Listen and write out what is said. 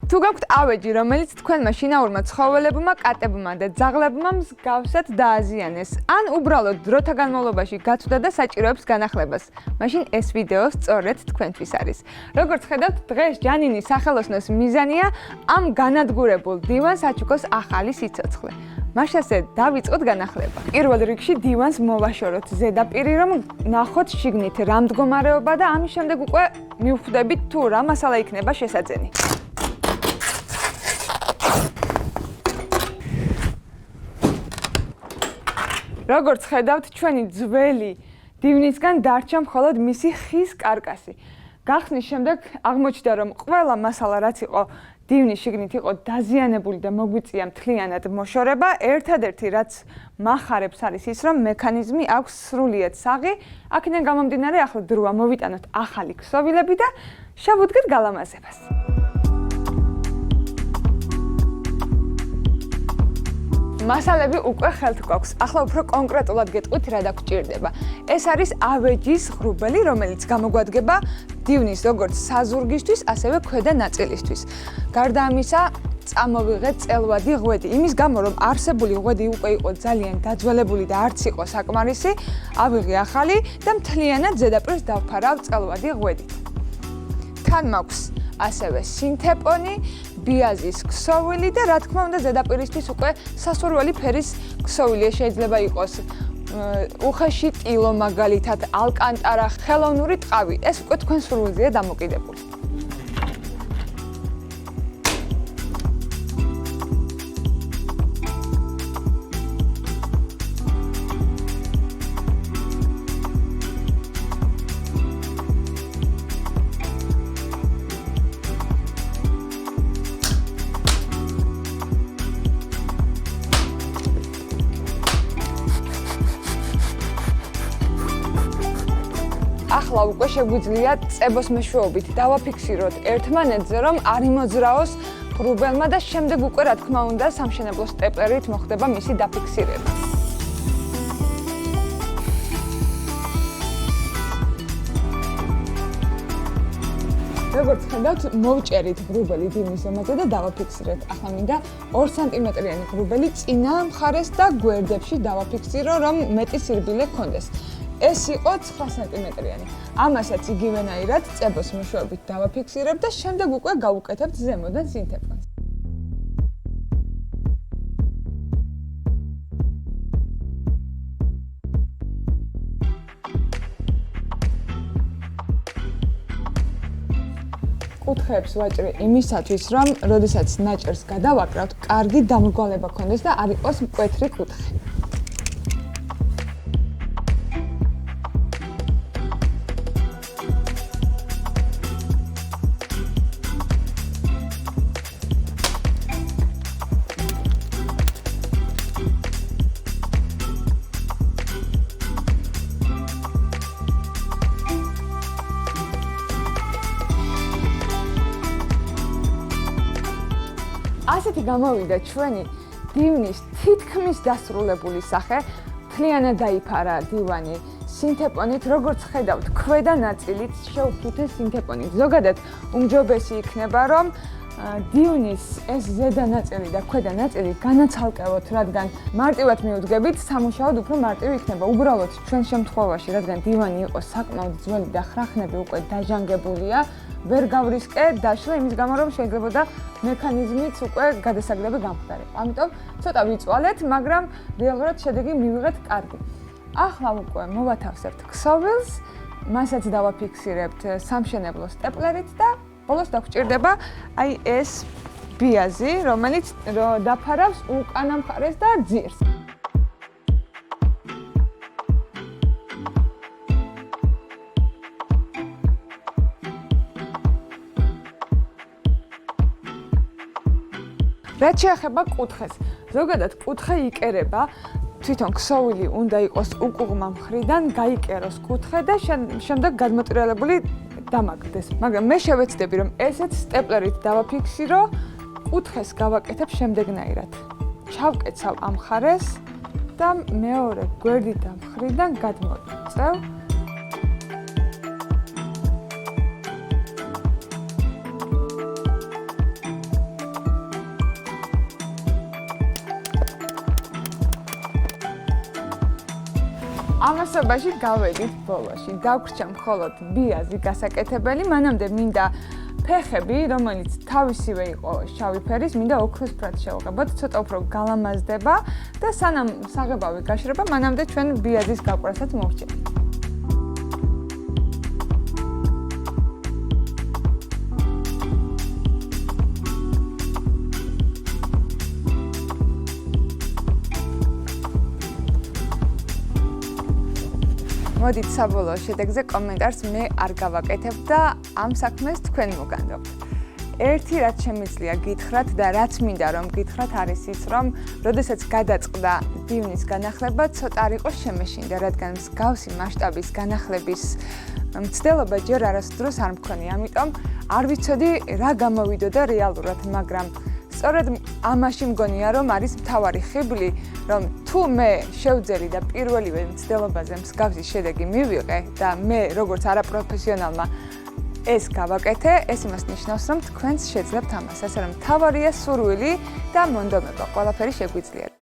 თუ გაქვთ ავეჯი, რომელიც თქვენმა შინაურმა ცხოველებმა, კატებმა და ძაღლებმა მსგავსად დააზიანეს, ან უბრალოდ დროთა განმავლობაში გაწვდა და საჭიროებს განახლებას, მაშინ ეს ვიდეო სწორედ თქვენთვის არის. როგორც ხედავთ, დღეს ჯანინის სახელოსნოს მიზანია ამ განადგურებულ დივანს აჩუქოს ახალი სიცოცხლე. მაშასე დავიწყოთ განახლება. პირველ რიგში დივანს მოვაშოროთ ზედაპირი, რომ ნახოთ შიგნით რა მდგომარეობა და ამის შემდეგ უკვე მივხვდებით თუ რა მასალა იქნება შესაძენი. როგორც ხედავთ, ჩვენი ძველი დივნისგან დარჩა მხოლოდ მისი ხის კარკასი. გახსნის შემდეგ აღმოჩნდა, რომ ყველა მასალა, რაც იყო დივნის შიგნით, იყო დაზიანებული და მოგვიწია მთლიანად მოშორება. ერთადერთი, რაც მახარებს, არის ის, რომ მექანიზმი აქვს სრულიად საღი. აქედან გამომდინარე, ახლა დროა მოვიტანოთ ახალი ქსოვილები და შევუდგეთ გალამაზებას. მასალები უკვე ხელთ გვაქვს. ახლა უფრო კონკრეტულად გეტყვით, რა დაგჭირდება. ეს არის ავეჯის ღრუბელი, რომელიც გამოგვადგება დივნის როგორც საზურგისთვის, ასევე ქვედა ნაწილისთვის. გარდა ამისა, წამოვიღეთ წელვადი ღვედი. იმის გამო, რომ არსებული ღვედი უკვე იყო ძალიან დაძველებული და არც იყო საკმარისი, ავიღე ახალი და მთლიანად ზედაპირს დავფარავ წელვადი ღვედით. თან მაქვს ასევე სინთეპონი, ბიაზის ქსოვილი და რა თქმა უნდა ზედაპირისთვის უკვე სასურველი ფერის ქსოვილი შეიძლება იყოს უხეში ტილო მაგალითად, ალკანტარა, ხელოვნური ტყავი. ეს უკვე თქვენ სურვილზეა დამოკიდებული. ახლა უკვე შეგვიძლია წებოს მეშვეობით დავაფიქსიროთ ერთმანეთზე, რომ არ იმოძრაოს ღრუბელმა და შემდეგ უკვე რა თქმა უნდა სამშენებლო სტეპლერით მოხდება მისი დაფიქსირება. როგორც ხედავთ, მოვჭერით ღრუბელი დივნის ზემოზე და დავაფიქსირეთ. ახლა მინდა 2 სანტიმეტრიანი ღრუბელი წინა მხარეს და გვერდებში დავაფიქსირო, რომ მეტი სირბილე გქონდეს. ეს იყო 9 სანტიმეტრიანი. ამასაც იგივენაირად წებოს მეშვეობით დავაფიქსირებ და შემდეგ უკვე გავუკეთებთ ზემოდან სინთეპონს. კუთხეებს ვაჭრი იმისათვის, რომ როდესაც ნაჭერს გადავაკრავთ, კარგი დამრგვალება გქონდეს და არ იყოს მკვეთრი კუთხე. ასეთი გამოვიდა ჩვენი დივნის თითქმის დასრულებული სახე. მთლიანად დაიფარა დივანი სინთეპონით, როგორც ხედავთ, ქვედა ნაწილით შევფუთე სინთეპონით. ზოგადად უმჯობესი იქნება, რომ დივნის ეს ზედა ნაწილი და ქვედა ნაწილი განაცალკევოთ, რადგან მარტივად მიუდგებით, სამუშაოდ უფრო მარტივი იქნება. უბრალოდ ჩვენ შემთხვევაში, რადგან დივანი იყო საკმაოდ ძველი და ხრახნები უკვე დაჟანგებულია, ვერ გავრისკე დაშლა იმის გამო, რომ შეიძლებოდა მექანიზმიც უკვე გადასაგდები გამხდარიყო. ამიტომ ცოტა ვიწვალეთ, მაგრამ რეალურად შედეგი მივიღეთ კარგი. ახლა უკვე მოვათავსებთ ქსოვილს, მასაც დავაფიქსირებთ სამშენებლო სტეპლერით და ბოლოს დაგჭირდება აი ეს ბიაზი, რომელიც დაფარავს უკანა მხარეს და ძირს. რაც შეეხება კუთხეს, ზოგადად კუთხე იკერება, თვითონ ქსოვილი უნდა იყოს უკუღმა მხრიდან, გაიკეროს კუთხე და შემდეგ გადმოტრიალებული დამაგდეს. მაგრამ მე შევეცდები, რომ ესეც სტეპლერით დავაფიქსირო, კუთხეს გავაკეთებ შემდეგნაირად. ჩავკეცავ ამ მხარეს და მეორე გვერდიდან მხრიდან გადმოვწევ. ამასობაში გავედით ბოლოში. დაგვრჩა მხოლოდ ბიაზი გასაკეთებელი, მანამდე მინდა ფეხები, რომელიც თავისივე იყო შავი ფერის, მინდა ოქროსფრად შევღებოთ, ცოტა უფრო გალამაზდება და სანამ საღებავი გაშრება, მანამდე ჩვენ ბიაზის გაკვράსაც მოვჭერთ. მოდით საბოლოო შედეგზე კომენტარს მე არ გავაკეთებ და ამ საქმეს თქვენ მოგანდობთ. ერთი რაც შემიძლია გითხრათ და რაც მინდა რომ გითხრათ არის ის, რომ როდესაც გადაწყდა დივნის განახლება, ცოტა არ იყო შემეშინდა, რადგან მსგავსი მასშტაბის განახლების მცდელობა ჯერ არასდროს არ მქონია, ამიტომ არ ვიცოდი რა გამოვიდოდა რეალურად, მაგრამ სწორედ ამაში მგონია რომ არის მთავარი ხიბლი, რომ თუ მე შევძელი და პირველივე მცდელობაზე მსგავსი შედეგი მივიღე და მე როგორც არაპროფესიონალმა ეს გავაკეთე, ეს იმას ნიშნავს, რომ თქვენც შეძლებთ ამას, ასე რომ მთავარია სურვილი და მონდომება, ყველაფერი შეგვიძლიათ.